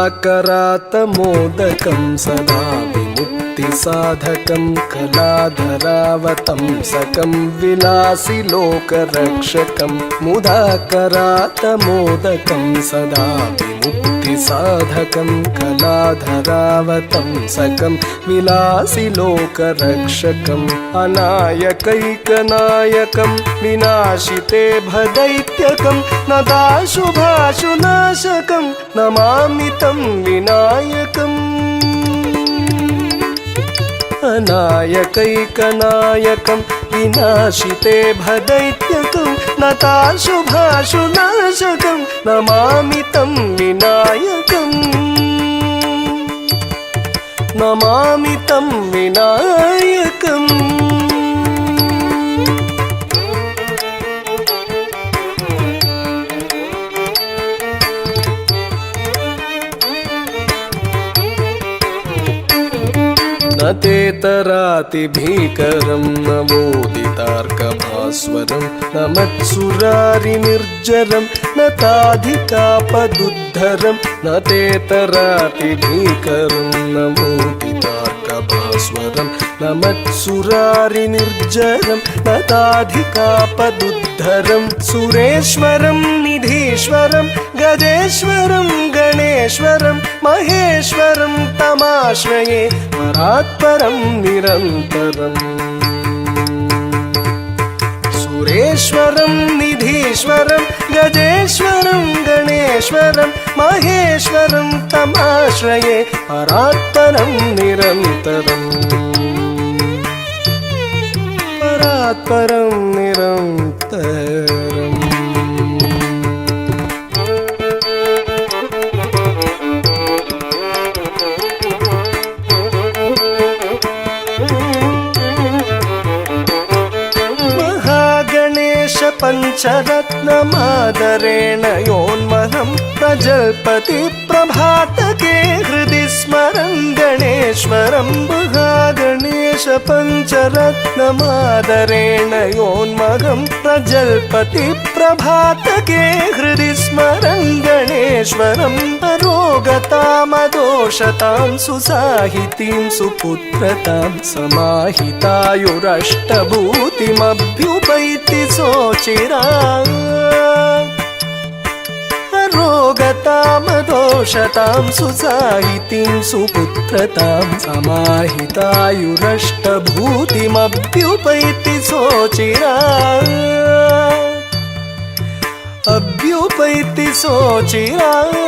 मुदाकरातमोदकं सदा विमुक्तिसाधकं कलाधरावतंसकं विलासिलोकरक्षकं मुदाकरातमोदकं सदा विमुक्तिसाधकं कलाधरावतंसकं विलासिलोकरक्षकम् अनायकैकनायकं विनाशिते भदैत्यकं नदाशुभाशुनाशकं नमामि तं विनायकम् अनायकैकनायकं विनाशिते भदैत्यकं नताशुभाशुनाशकं नमामि तं विनायकम् नमामि तं विनायकम् न तेतरातिभीकरं नवोदितार्कभास्वरं न मत्सुरारिनिर्जरं न ताधिकापदुद्धरं न तेतरातिभीकरं नवोदितार्कभास्वरं न मत्सुरारिनिर्जरं न ताधिकापदुद्धरं सुरेश्वरं निधीश्वरं गजेश्वरं गणेश्वरं महेश्वरं तमाश्रये परात्परं निरन्तरम् सुरेश्वरं निधीश्वरं गजेश्वरं गणेश्वरं महेश्वरं तमाश्रये परात्परं निरन्तरम् परात्परं निरन्तरम् पञ्चरत्नमादरेण योन्महं प्रजल्पति प्रभातके हृदि स्मरं गणेश्वरं महागणेश पञ्चरत्नमादरेण योन्महं प्रजल्पति प्रभातके हृदि स्मरं गणेश्वरं रोगतामदोषतां सुसाहितीं सुपुत्रतां समाहितायुरष्टभूतिमभ्युपैति सोचिरात् रोगतामदोषतां सुसाहितीं सुपुत्रतां समाहितायुरष्टभूतिमभ्युपैति सोचिरात् अभ्युपैति सोचिरात्